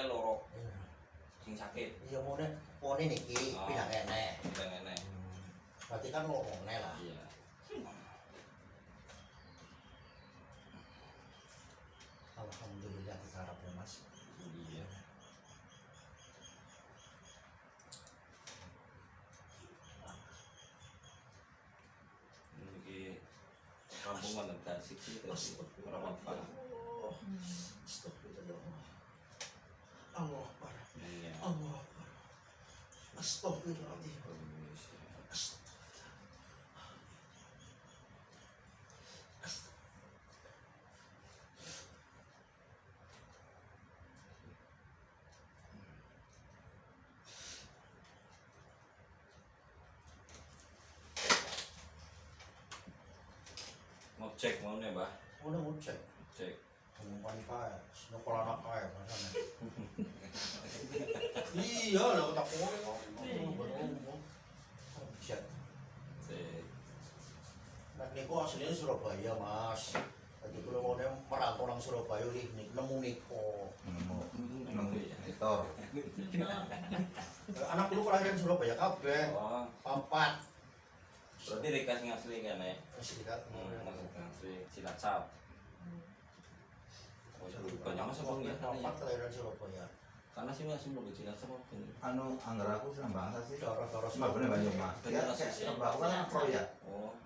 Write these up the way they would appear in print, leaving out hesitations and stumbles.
sikile loro. Sing sakit. Iya mone niki pindah enek. Pindah enek. Berarti kan lorone lah. Iya. Alhamdulillah diharapnya Mas. Iya. Ini kampung mana Tasik sih tapi berapa pak? Astagfirullah. Allah Akbar. Iya. Allah Akbar. Astagfirullahaladzim. Mau cek mau nih, Mbah. Udah mau cek. Cek. Umpan kaya, sekolah anak kaya masanya. Iya, lah tak boleh kok. Cek. Cek. Nah, niku aslinya Surabaya, Mas. Jadi kalau mau merantau orang Surabaya nemu niko. Nemu Victor. Anak dulu kelahiran Surabaya kabeh. Oh, Papat. berarti rekas ngasli kan ya? Masih dekat. Ngasli Cilacap. Banyak masa bang ya? Papat kelahiran Surabaya. Karena sih masih mau ke Cilacap apa? Anu anggar aku senang bangsa sih. Cara-cara Cuma bener banyak mah. Ya kayak aku kan proyek Oh,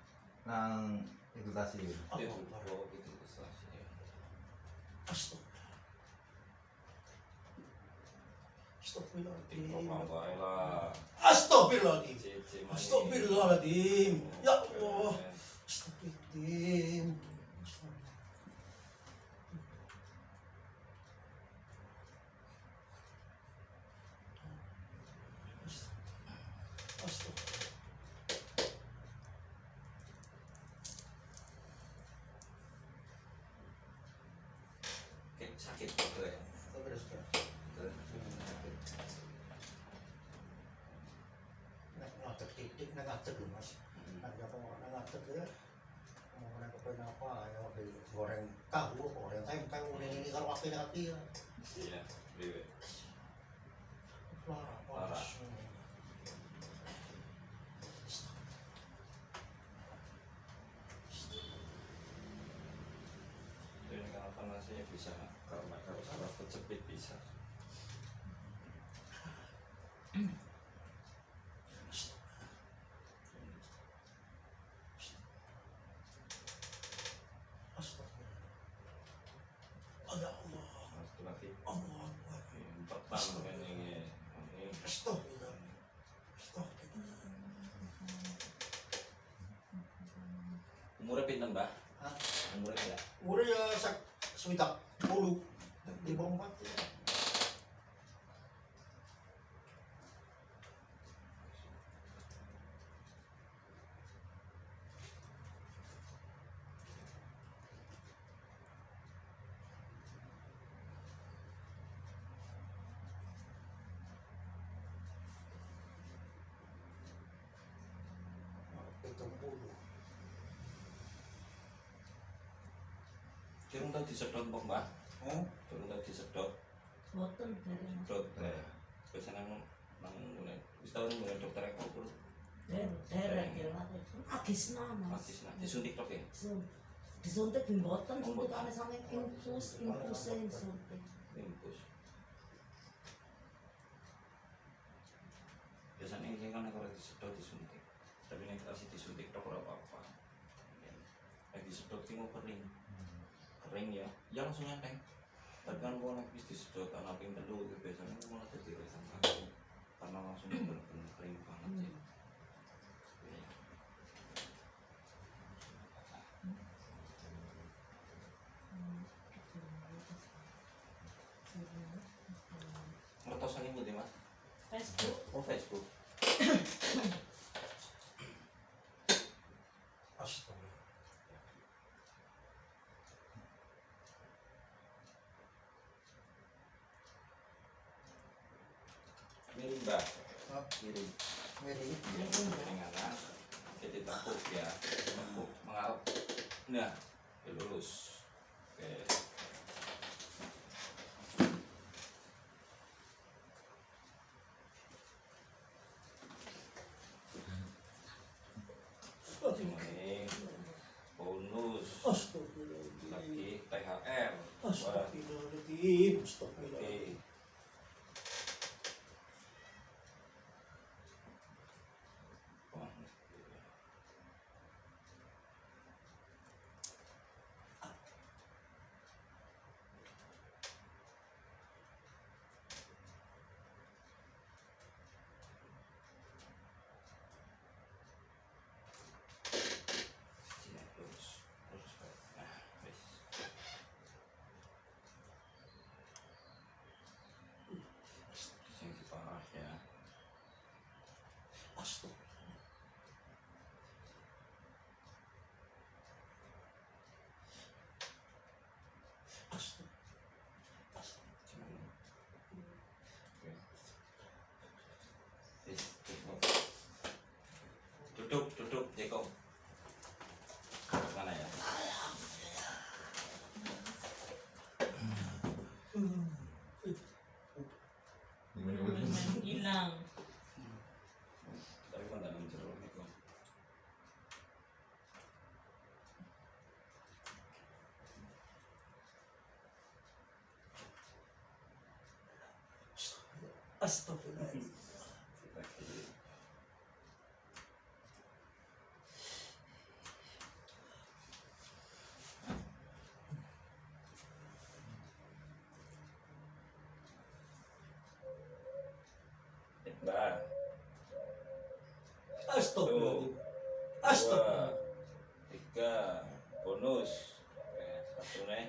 nang itu tasi. itu baru gitu stasiun. Astagfirullahaladzim. Baik lah. Astagfirullahaladzim. Cici, Astagfirullahaladzim. Ya Allah. Astagfirullahaladzim. Sakit betul ya? Ngadeg titik, ngadeg lho Mas. Ngadeg ngadeg ya. Ngomongnya kepengen apa ya, goreng tahu, goreng tempe, ini kalau waktunya hati ya. Iya, iya. Parah. Ini kenapa nasinya bisa karena kecepit bisa. Ya Allah. Lagi Allah Akbar. empat tahun ini. Astagfirullah. Umurnya pinten, Mbah? Hah? Umurnya ya? Umurnya ya sekitar 10 di bawah 4 ya. Durung tau disedot mbok, Mbah? Oh, Durung tau disedot. Boten dari Sedot. Biasanya nang ngene. Wis tau nang dokter ekor terus daerah daerah agisna mas. masih nah disuntik tok ya. Disuntik boten suntikane sampe infus suntik. Impus. Biasanya ini kan kalau disedot disuntik. Tapi nek kasih disuntik tok ora apa-apa. Nek disedot ki mau kering. Kering ya, ya langsung nyenteng. Tapi kan kalau nek wis disedot ana ping telu itu biasanya malah dadi resan aku. Karena langsung bener-bener kering banget ya. Ngertosan ibu deh mas? Facebook. Oh Facebook. astagfirullah. Miring mbak. Hah? Miring. Miring. Miring anak. Jadi takut ya. Takut mengarap. Nah, ya lulus. Oke. Ini bonus Astagfirullahaladzim. lagi THR. Wah, Astagfirullahaladzim. oke. Astagfirullahaladzim. Wah, sini terus Pak. Nah, wis. Sing parah ya. Astagfirullahaladzim. Astagfirullahaladzim. Oke. Wis, cukup. Duduk, Jeko. Mana ya? Hilang. Tapi kan dalam jeruk itu. Astagfirullahaladzim. Mbak, Astagfirullahaladzim. dua, Astagfirullahaladzim. tiga, bonus. Oke, satu nih.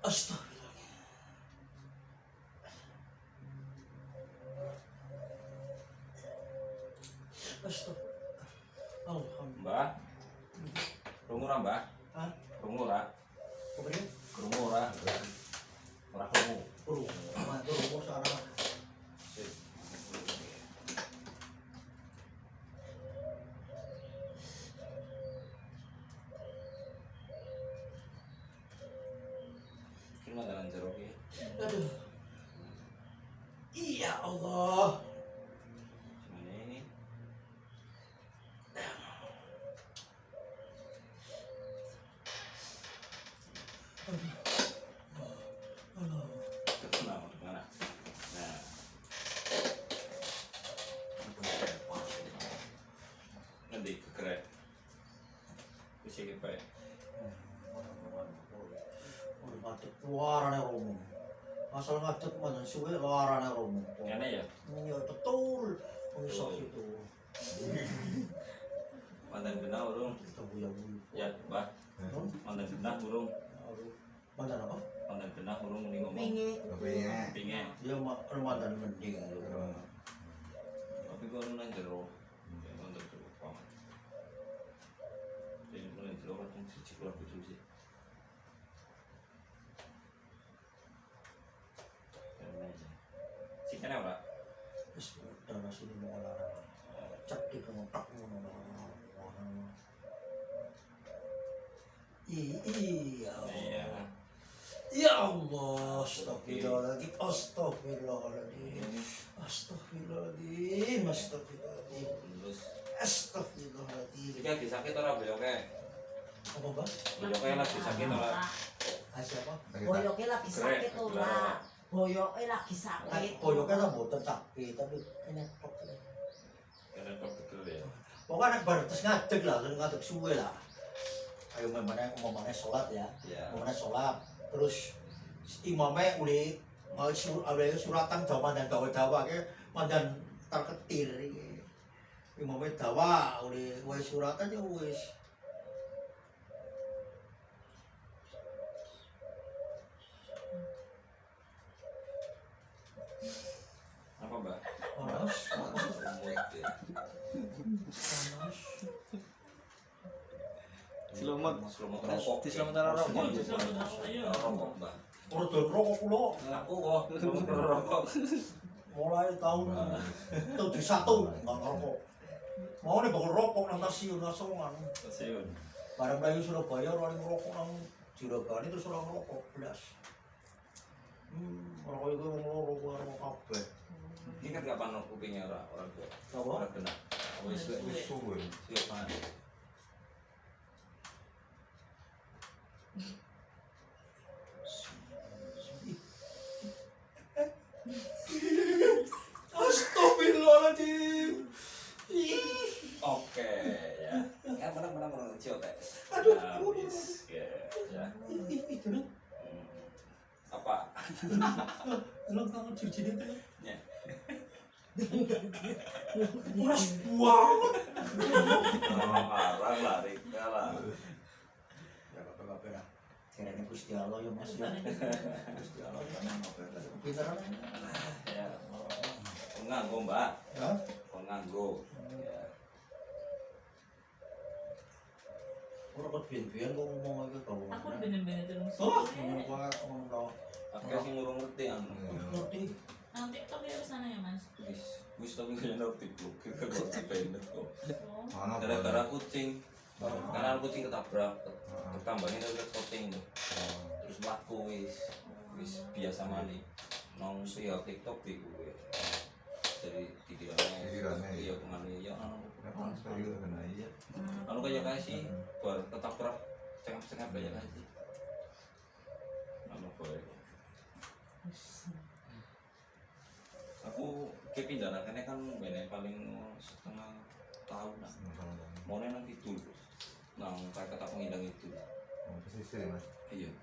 Astagfirullahaladzim. Astagfirullahaladzim. Alhamdulillah. Mbak, krungu ora, Mbak? Hah? Krungu ora? Kemudian Krungu ora? Ora krungu. rumah sana. Sip. Iki mah dalan jeruk iki. Aduh. Iya Allah. Gimana ini? Kenapa? Gimana? Nah. Nanti kekerek. Bisa kita ya. Udah ngadek keluarannya romo. Asal ngadek mana suwe keluarannya romo. Gimana ya? Iya betul. Bisa itu. Mantan genah urung. Kita buya-buya. Ya, Mbak. Mantan genah urung. Mantan apa? Mantan genah urung muni ngomong. Pingi. Kepingin. Pingin. Dia mantan mending. Tapi kok nang jero. Mantan jero paman. Jadi nang jero kan siji keluar betul sih. Si kena ora? Wis darah sini mau larang. Cek di kemotak ngono. Iya. Iya. Ya Allah, astagfirullahaladzim, astagfirullahaladzim, astagfirullahaladzim, astagfirullahaladzim, Terus astagfirullahaladzim. jika lagi sakit ora boyoke? Apa bang? Boyoke lagi sakit ora? Siapa? Boyoke lagi sakit ora. Boyoke lagi sakit. Boyoknya lah buatan sakit, tapi ini kok. Karena kok pegel ya. Pokoknya baru terus ngadeg lah, ngadeg suwe lah. Ayo memangnya sholat ya, Ya. memangnya sholat. Terus imamnya udah suratan dawa dan dawa ke mandan terketir. Imamnya dawa udah suratan ya wis. Apa, Mbak? Panas, panas, Umut ya. panas. Selamat. Selamat rokok. Di selamat rokok. Rokok, Mbak. Udah rokok pulo Aku kok selamat rokok. mulai tahun 71 nggak ngerokok. Mau nih bakal rokok nang stasiun Nasongan. Stasiun. Barang Melayu Surabaya orang ngerokok nang Juragan itu sudah ngerokok belas. Ora koyo wong loro karo kabeh. Ingat kapan kupingnya orang tua? Apa? Orang kena. Wis Wis suwe. siap pan. Astagfirullahaladzim. Oke ya. Kan menang ciot ya. Aduh, Nah, aduh, wis, ya. Itu nih, Apa? ulang tangan cuci itu. Ya. Muras banget. Marah lari kalah. Ya apa-apa lah. Kiranya Gusti Allah ya Mas ya. Gusti Allah ya apa-apa. Pinteran. Ya. Penganggo Mbak. Ya. Penganggo. Ya. Ora kok biyen-biyen kok ngomong iki kok. Aku bener-bener terus. Oh, ngomong Aku sih ngurung ngerti anu. ngerti. Nang TikTok ya kesana ya mas. Wis tapi kayaknya udah diblokir ke kota Bennett kok. Oh. Mana Gara-gara kucing. Oh. Karena kucing ketabrak. Heeh. Ketambahin dari shooting tuh. Terus laku wis biasa mani. Nong ya TikTok di gue. Jadi Tidirannya. tidirannya iya penganiayaan. Emang saya juga kena iya. Anu kayak kasih buat ketabrak cengap-cengap kayak kasih. Anu boleh. Aku kepindahane kan bene paling setengah tahun lah. Mau nang itu. Nang kayak kata pengidang itu. Pesisir mas. Iya.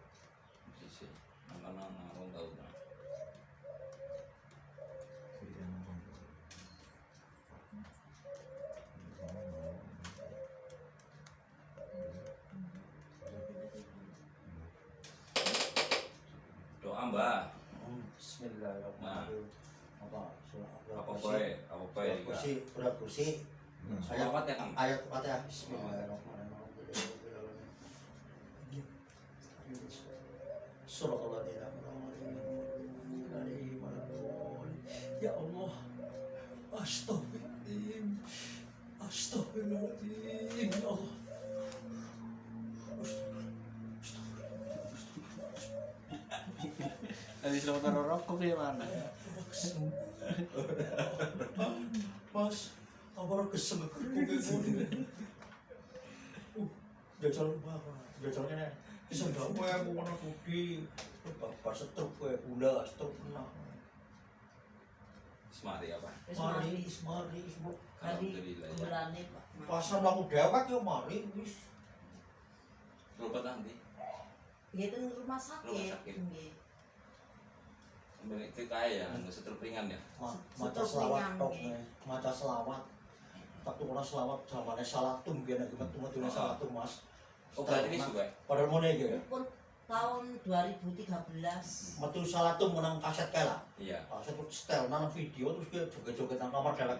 Sisi. Nang orang tahu nah. Doa Mbak. Bismillahirrahmanirrahim. Apa bae? Apa bae? Berat kursi. Sholawat ya Kang. Ayat Fatihah. Bismillahirrahmanirrahim. Surahul-Fatihah. Ya Allah. Astagfirullahaladzim. Astagfirullahaladzim. Ya Allah. Tadi sudah taruh rokok gimana? Mas, apa kesem jajal banget. Jajalnya bisa nggak mau aku kena budi. Bapak setruk gue gula setruk kena. Semari apa? Mari, mari, Hari Alhamdulillah ya. bulannya Pak. pasar laku dewek yo mari wis. Berobat nanti. Gitu rumah sakit. Rumah sakit. Nggih. Sampai cerita ya, nggak setruk ringan ya. Maca selawat tok maca selawat. Tak tukuna selawat zamane salatum biyen iki metu-metune salatum Mas. Oh berarti ini juga. Padahal mone iki ya. Pun tahun 2013. Metu salatum menang kaset kae lah. Iya. Kaset setel nang video terus dia joget-joget nang kamar dewek